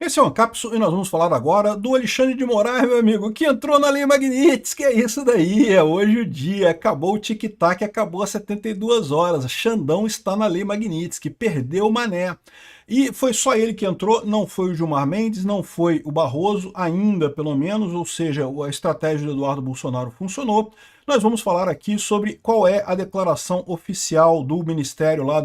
Esse é o Ancapso e nós vamos falar agora do Alexandre de Moraes, meu amigo, que entrou na Lei Magnitsky. É isso daí, é hoje o dia, acabou o tic-tac, acabou às 72 horas. Xandão está na Lei Magnitsky, perdeu o mané. E foi só ele que entrou, não foi o Gilmar Mendes, não foi o Barroso, ainda pelo menos, ou seja, a estratégia do Eduardo Bolsonaro funcionou. Nós vamos falar aqui sobre qual é a declaração oficial do Ministério lá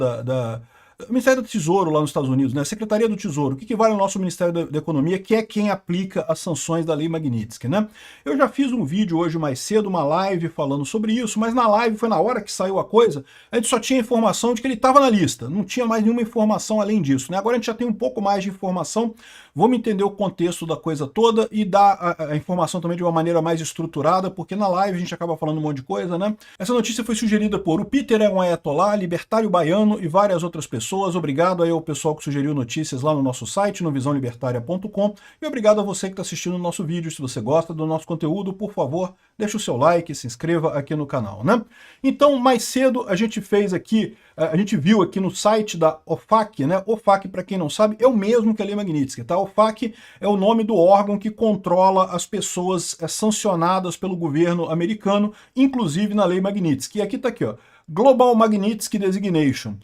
Ministério do Tesouro lá nos Estados Unidos, né? Secretaria do Tesouro, o que vale o nosso Ministério da Economia, que é quem aplica as sanções da Lei Magnitsky, né? Eu já fiz um vídeo hoje mais cedo, uma live falando sobre isso, mas na live foi na hora que saiu a coisa, a gente só tinha informação de que ele estava na lista, não tinha mais nenhuma informação além disso, né? Agora a gente já tem um pouco mais de informação, vamos entender o contexto da coisa toda e dar a informação também de uma maneira mais estruturada, porque na live a gente acaba falando um monte de coisa, né? Essa notícia foi sugerida por o Peter é um ayatollah, libertário baiano e várias outras pessoas. Obrigado aí ao pessoal que sugeriu notícias lá no nosso site, no visãolibertaria.com, e obrigado a você que está assistindo o nosso vídeo. Se você gosta do nosso conteúdo, por favor, deixa o seu like, se inscreva aqui no canal, né? Então, mais cedo a gente fez aqui, a gente viu aqui no site da OFAC, né? OFAC, para quem não sabe, é o mesmo que a Lei Magnitsky, tá? OFAC é o nome do órgão que controla as pessoas sancionadas pelo governo americano, inclusive na Lei Magnitsky. E aqui tá aqui, ó. Global Magnitsky Designation,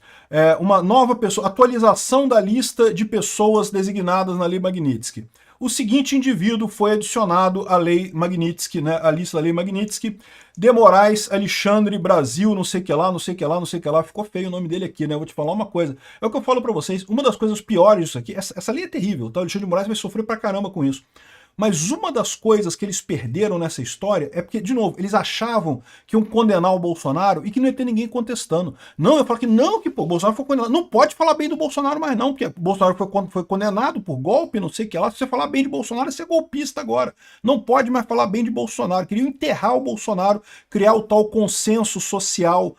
uma nova pessoa, atualização da lista de pessoas designadas na Lei Magnitsky. O seguinte indivíduo foi adicionado à Lei Magnitsky, né, à lista da Lei Magnitsky, de Moraes Alexandre Brasil, não sei que lá, não sei que lá, não sei que lá, ficou feio o nome dele aqui, né, eu vou te falar uma coisa, é o que eu falo pra vocês, uma das coisas piores disso aqui, essa lei é terrível, tá? O Alexandre de Moraes vai sofrer pra caramba com isso. Mas uma das coisas que eles perderam nessa história é porque, de novo, eles achavam que iam condenar o Bolsonaro e que não ia ter ninguém contestando. Não, eu falo que não, que pô, o Bolsonaro foi condenado. Não pode falar bem do Bolsonaro mais não, porque o Bolsonaro foi condenado por golpe, não sei o que lá. Se você falar bem de Bolsonaro, você é golpista agora. Não pode mais falar bem de Bolsonaro. Queriam enterrar o Bolsonaro, criar o tal consenso social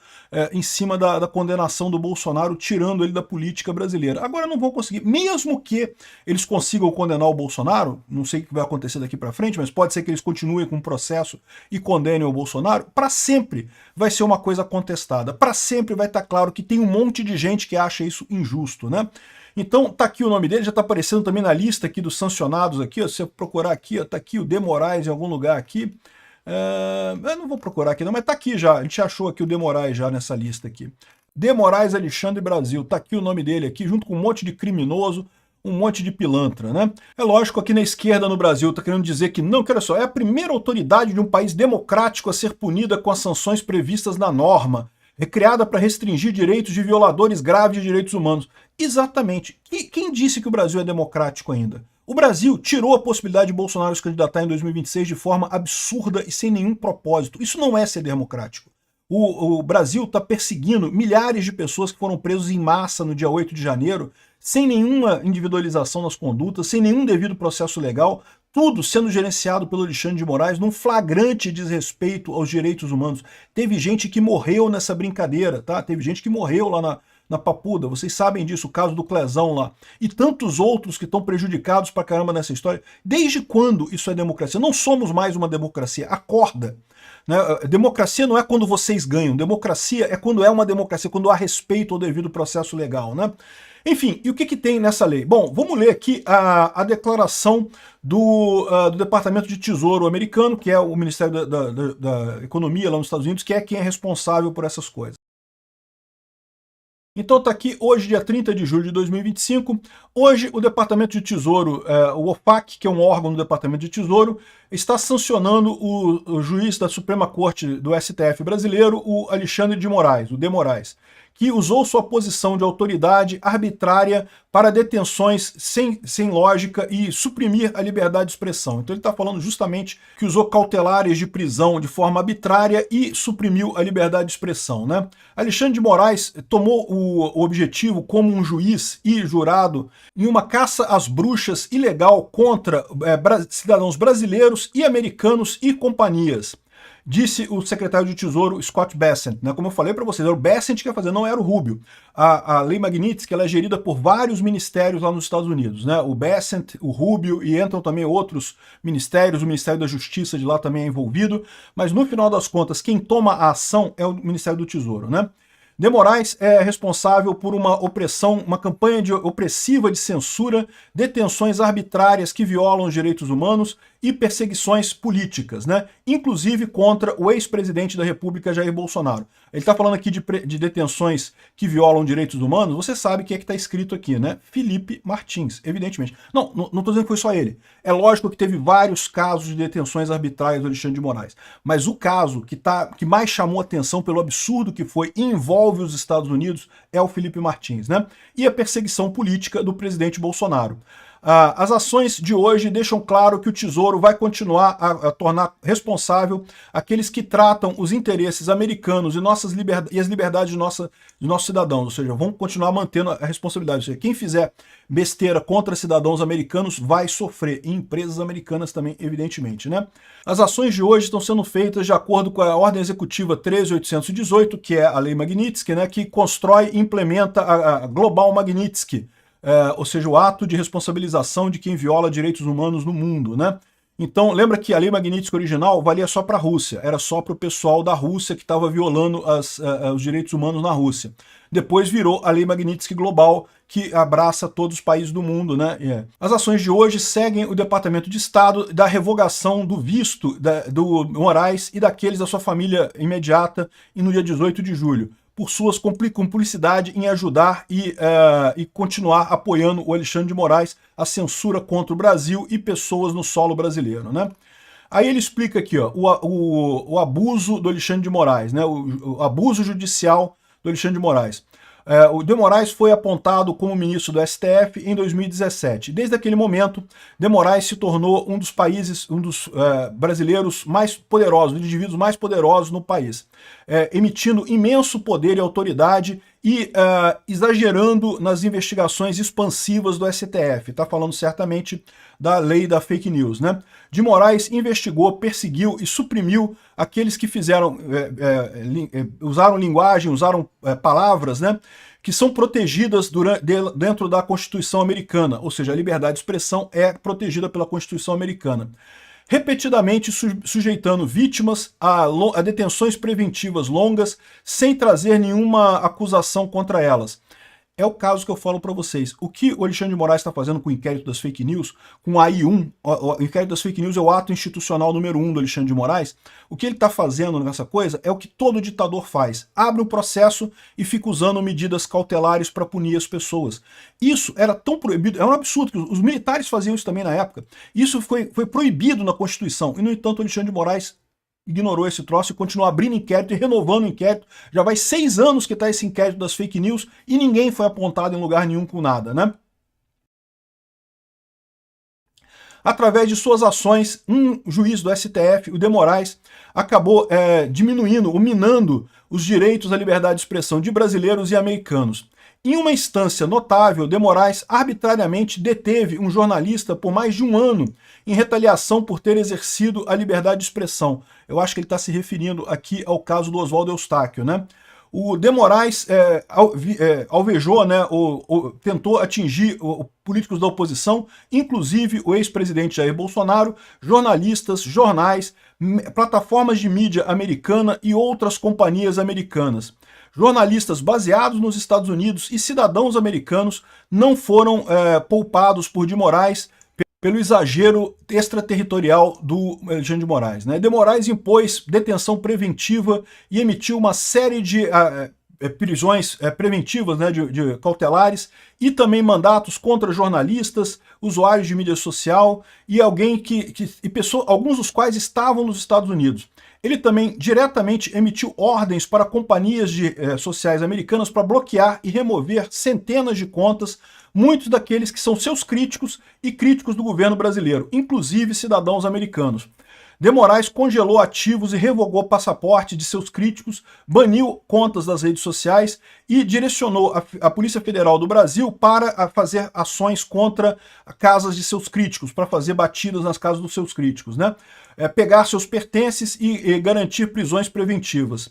em cima da condenação do Bolsonaro, tirando ele da política brasileira. Agora não vão conseguir, mesmo que eles consigam condenar o Bolsonaro, não sei o que vai acontecer daqui para frente, mas pode ser que eles continuem com o processo e condenem o Bolsonaro, para sempre vai ser uma coisa contestada, para sempre vai estar claro que tem um monte de gente que acha isso injusto, né? Então tá aqui o nome dele, já tá aparecendo também na lista aqui dos sancionados aqui, ó, se você procurar aqui, ó, tá aqui o De Moraes em algum lugar aqui. Eu não vou procurar aqui não, mas tá aqui já, a gente achou aqui o De Moraes já nessa lista aqui. De Moraes Alexandre Brasil, tá aqui o nome dele aqui, junto com um monte de criminoso, um monte de pilantra, né? É lógico, aqui na esquerda no Brasil tá querendo dizer que não, que olha só, é a primeira autoridade de um país democrático a ser punida com as sanções previstas na norma, criada para restringir direitos de violadores graves de direitos humanos. Exatamente. E quem disse que o Brasil é democrático ainda? O Brasil tirou a possibilidade de Bolsonaro se candidatar em 2026 de forma absurda e sem nenhum propósito. Isso não é ser democrático. O Brasil está perseguindo milhares de pessoas que foram presos em massa no dia 8 de janeiro, sem nenhuma individualização nas condutas, sem nenhum devido processo legal, tudo sendo gerenciado pelo Alexandre de Moraes num flagrante desrespeito aos direitos humanos. Teve gente que morreu nessa brincadeira, tá? Teve gente que morreu lá na Papuda, vocês sabem disso, o caso do Clezão lá, e tantos outros que estão prejudicados pra caramba nessa história. Desde quando isso é democracia? Não somos mais uma democracia, acorda. Né? Democracia não é quando vocês ganham, democracia é quando é uma democracia, quando há respeito ao devido processo legal, né? Enfim, e o que tem nessa lei? Bom, vamos ler aqui a declaração do Departamento de Tesouro americano, que é o Ministério da Economia lá nos Estados Unidos, que é quem é responsável por essas coisas. Então está aqui, hoje, dia 30 de julho de 2025, hoje o Departamento de Tesouro, o OFAC, que é um órgão do Departamento de Tesouro, está sancionando o juiz da Suprema Corte do STF brasileiro, o Alexandre de Moraes, o De Moraes, que usou sua posição de autoridade arbitrária para detenções sem lógica e suprimir a liberdade de expressão. Então ele está falando justamente que usou cautelares de prisão de forma arbitrária e suprimiu a liberdade de expressão, né? Alexandre de Moraes tomou o objetivo como um juiz e jurado em uma caça às bruxas ilegal contra cidadãos brasileiros e americanos e companhias. Disse o secretário de Tesouro Scott Bessent, né? Como eu falei para vocês, era o Bessent que ia fazer, não era o Rubio. A Lei Magnitsky ela é gerida por vários ministérios lá nos Estados Unidos, né? O Bessent, o Rubio e entram também outros ministérios, o Ministério da Justiça de lá também é envolvido, mas no final das contas quem toma a ação é o Ministério do Tesouro, né? De Moraes é responsável por uma opressão, uma campanha opressiva de censura, detenções arbitrárias que violam os direitos humanos e perseguições políticas, né? Inclusive contra o ex-presidente da República, Jair Bolsonaro. Ele está falando aqui de detenções que violam direitos humanos, você sabe quem é que está escrito aqui, né? Felipe Martins, evidentemente. Não estou dizendo que foi só ele. É lógico que teve vários casos de detenções arbitrárias do Alexandre de Moraes, mas o caso que mais chamou atenção pelo absurdo que foi e envolve os Estados Unidos é o Felipe Martins, né? E a perseguição política do presidente Bolsonaro. As ações de hoje deixam claro que o Tesouro vai continuar a tornar responsável aqueles que tratam os interesses americanos e as liberdades de nossos cidadãos, ou seja, vão continuar mantendo a responsabilidade. Ou seja, quem fizer besteira contra cidadãos americanos vai sofrer, e empresas americanas também, evidentemente, né? As ações de hoje estão sendo feitas de acordo com a Ordem Executiva 13.818, que é a Lei Magnitsky, né, que constrói e implementa a Global Magnitsky, ou seja, o ato de responsabilização de quem viola direitos humanos no mundo, né? Então, lembra que a Lei Magnitsky original valia só para a Rússia, era só para o pessoal da Rússia que estava violando os direitos humanos na Rússia. Depois virou a Lei Magnitsky Global, que abraça todos os países do mundo, né? As ações de hoje seguem o Departamento de Estado da revogação do visto do Moraes e daqueles da sua família imediata e no dia 18 de julho. Por suas cumplicidade em ajudar e continuar apoiando o Alexandre de Moraes, a censura contra o Brasil e pessoas no solo brasileiro, né? Aí ele explica aqui, ó, o abuso do Alexandre de Moraes, né? O abuso judicial do Alexandre de Moraes. O De Moraes foi apontado como ministro do STF em 2017. Desde aquele momento, De Moraes se tornou um dos brasileiros mais poderosos, dos indivíduos mais poderosos no país, emitindo imenso poder e autoridade e exagerando nas investigações expansivas do STF. Está falando certamente da lei da fake news, né? De Moraes investigou, perseguiu e suprimiu aqueles que usaram linguagem, usaram palavras, né, que são protegidas dentro da Constituição americana, ou seja, a liberdade de expressão é protegida pela Constituição americana. Repetidamente sujeitando vítimas a detenções preventivas longas, sem trazer nenhuma acusação contra elas. É o caso que eu falo para vocês. O que o Alexandre de Moraes está fazendo com o inquérito das fake news, com a AI-1, o inquérito das fake news é o ato institucional número 1 do Alexandre de Moraes, o que ele está fazendo nessa coisa é o que todo ditador faz. Abre um processo e fica usando medidas cautelares para punir as pessoas. Isso era tão proibido, é um absurdo, que os militares faziam isso também na época. Isso foi proibido na Constituição, e no entanto o Alexandre de Moraes ignorou esse troço e continua abrindo inquérito e renovando o inquérito. Já vai 6 anos que está esse inquérito das fake news e ninguém foi apontado em lugar nenhum com nada, né? Através de suas ações, um juiz do STF, o De Moraes, acabou diminuindo, minando os direitos à liberdade de expressão de brasileiros e americanos. Em uma instância notável, De Moraes arbitrariamente deteve um jornalista por mais de 1 ano em retaliação por ter exercido a liberdade de expressão. Eu acho que ele está se referindo aqui ao caso do Oswaldo Eustáquio, né? O De Moraes alvejou, né, tentou atingir políticos da oposição, inclusive o ex-presidente Jair Bolsonaro, jornalistas, jornais, plataformas de mídia americana e outras companhias americanas. Jornalistas baseados nos Estados Unidos e cidadãos americanos não foram poupados por De Moraes pelo exagero extraterritorial do Alexandre de Moraes, né? De Moraes impôs detenção preventiva e emitiu uma série de prisões preventivas, né, de cautelares, e também mandatos contra jornalistas, usuários de mídia social e alguns dos quais estavam nos Estados Unidos. Ele também diretamente emitiu ordens para companhias sociais americanas para bloquear e remover centenas de contas, muitos daqueles que são seus críticos e críticos do governo brasileiro, inclusive cidadãos americanos. De Moraes congelou ativos e revogou passaporte de seus críticos, baniu contas das redes sociais e direcionou a Polícia Federal do Brasil para fazer ações contra casas de seus críticos, para fazer batidas nas casas dos seus críticos, né? Pegar seus pertences e garantir prisões preventivas.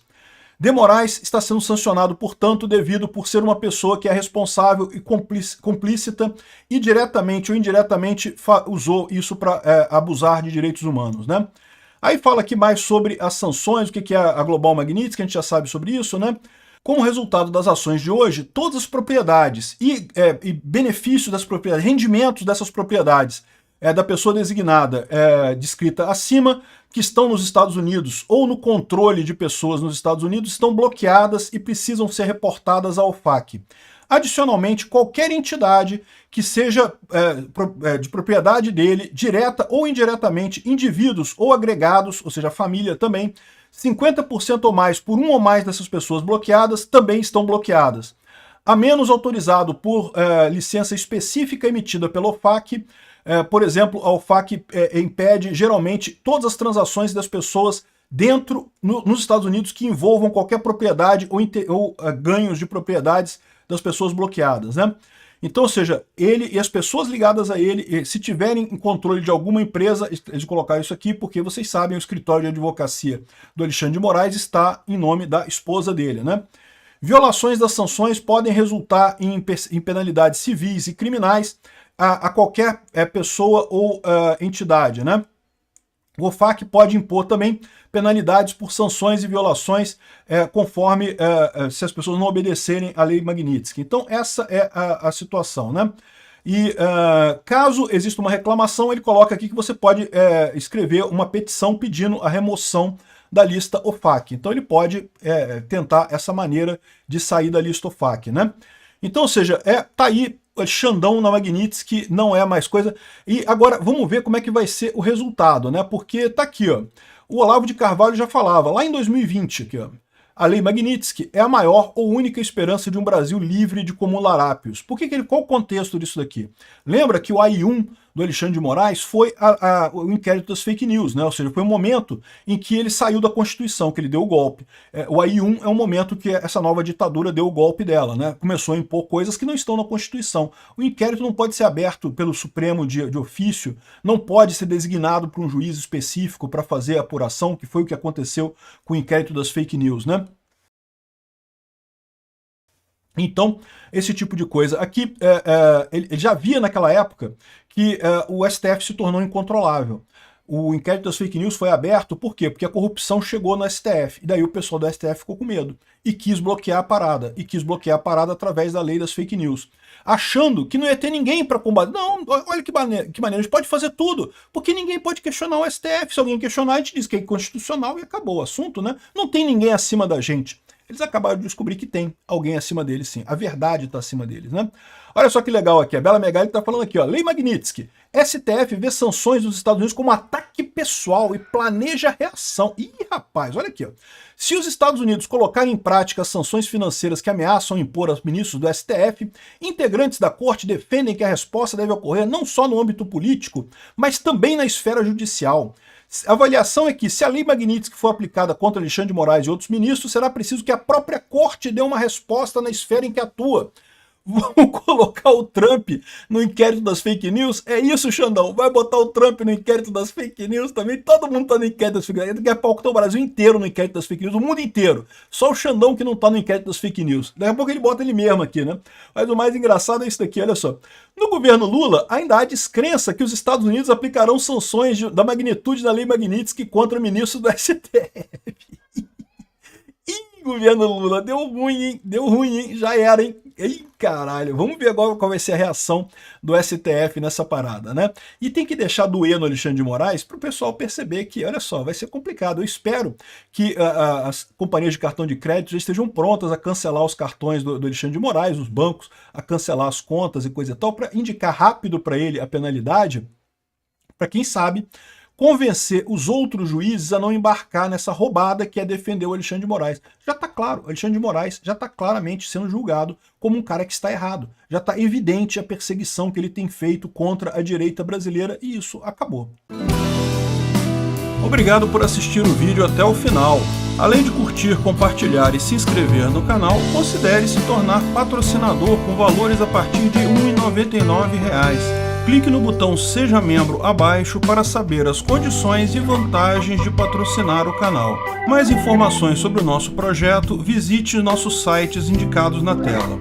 De Moraes está sendo sancionado, portanto, por ser uma pessoa que é responsável e complícita e diretamente ou indiretamente usou isso para abusar de direitos humanos, né? Aí fala aqui mais sobre as sanções, o que é a Global Magnitsky, que a gente já sabe sobre isso, né? Como resultado das ações de hoje, todas as propriedades e benefícios das propriedades, rendimentos dessas propriedades da pessoa designada descrita acima, que estão nos Estados Unidos ou no controle de pessoas nos Estados Unidos, estão bloqueadas e precisam ser reportadas ao OFAC. Adicionalmente, qualquer entidade que seja de propriedade dele, direta ou indiretamente, indivíduos ou agregados, ou seja, a família também, 50% ou mais por um ou mais dessas pessoas bloqueadas também estão bloqueadas. A menos autorizado por licença específica emitida pelo OFAC, por exemplo, a OFAC impede geralmente todas as transações das pessoas nos Estados Unidos que envolvam qualquer propriedade ou ganhos de propriedades das pessoas bloqueadas, né? Então, ou seja, ele e as pessoas ligadas a ele, se tiverem em controle de alguma empresa, eles colocaram isso aqui porque vocês sabem, o escritório de advocacia do Alexandre de Moraes está em nome da esposa dele, né? Violações das sanções podem resultar em penalidades civis e criminais a qualquer pessoa ou entidade, né? O OFAC pode impor também penalidades por sanções e violações conforme se as pessoas não obedecerem à lei Magnitsky. Então essa é a situação, né? E caso exista uma reclamação, ele coloca aqui que você pode escrever uma petição pedindo a remoção da lista OFAC. Então ele pode tentar essa maneira de sair da lista OFAC, né? Então, ou seja, tá aí Xandão na Magnitsky, não é mais coisa. E agora vamos ver como é que vai ser o resultado, né? Porque tá aqui, ó. O Olavo de Carvalho já falava, lá em 2020, aqui, ó, a lei Magnitsky é a maior ou única esperança de um Brasil livre de comum larápios. Qual o contexto disso daqui? Lembra que o AI-1 do Alexandre de Moraes foi o inquérito das fake news, né? Ou seja, foi um momento em que ele saiu da Constituição, que ele deu o golpe. O AI-1 é um momento que essa nova ditadura deu o golpe dela, né? Começou a impor coisas que não estão na Constituição. O inquérito não pode ser aberto pelo Supremo de ofício, não pode ser designado por um juiz específico para fazer a apuração, que foi o que aconteceu com o inquérito das fake news, né? Então, esse tipo de coisa. Aqui, ele já via naquela época que o STF se tornou incontrolável. O inquérito das fake news foi aberto, por quê? Porque a corrupção chegou no STF, e daí o pessoal do STF ficou com medo, e quis bloquear a parada, através da lei das fake news, achando que não ia ter ninguém para combater. Não, olha que maneira, a gente pode fazer tudo, porque ninguém pode questionar o STF, se alguém questionar, a gente diz que é inconstitucional e acabou o assunto, né? Não tem ninguém acima da gente. Eles acabaram de descobrir que tem alguém acima deles, sim. A verdade está acima deles, né? Olha só que legal aqui, a Bela Megali está falando aqui, ó, Lei Magnitsky. STF vê sanções dos Estados Unidos como ataque pessoal e planeja reação. Ih, rapaz, olha aqui, ó. Se os Estados Unidos colocarem em prática as sanções financeiras que ameaçam impor aos ministros do STF, integrantes da corte defendem que a resposta deve ocorrer não só no âmbito político, mas também na esfera judicial. A avaliação é que, se a lei Magnitsky for aplicada contra Alexandre de Moraes e outros ministros, será preciso que a própria corte dê uma resposta na esfera em que atua. Vamos colocar o Trump no inquérito das fake news? É isso, Xandão? Vai botar o Trump no inquérito das fake news também? Todo mundo tá no inquérito das fake news. Daqui a pouco tá o Brasil inteiro no inquérito das fake news, o mundo inteiro. Só o Xandão que não tá no inquérito das fake news. Daqui a pouco ele bota ele mesmo aqui, né? Mas o mais engraçado é isso daqui, olha só. No governo Lula, ainda há descrença que os Estados Unidos aplicarão sanções da magnitude da lei Magnitsky contra o ministro do STF. Ih, governo Lula, deu ruim, hein? Deu ruim, hein? Já era, hein? Ih, caralho. Vamos ver agora qual vai ser a reação do STF nessa parada, né? E tem que deixar doer no Alexandre de Moraes para o pessoal perceber que, olha só, vai ser complicado. Eu espero que as companhias de cartão de crédito já estejam prontas a cancelar os cartões do Alexandre de Moraes, os bancos a cancelar as contas e coisa e tal, para indicar rápido para ele a penalidade, para quem sabe convencer os outros juízes a não embarcar nessa roubada que é defender o Alexandre de Moraes. Já está claro, o Alexandre de Moraes já está claramente sendo julgado como um cara que está errado. Já está evidente a perseguição que ele tem feito contra a direita brasileira e isso acabou. Obrigado por assistir o vídeo até o final. Além de curtir, compartilhar e se inscrever no canal, considere se tornar patrocinador com valores a partir de R$ 1,99. Clique no botão Seja Membro abaixo para saber as condições e vantagens de patrocinar o canal. Mais informações sobre o nosso projeto, visite nossos sites indicados na tela.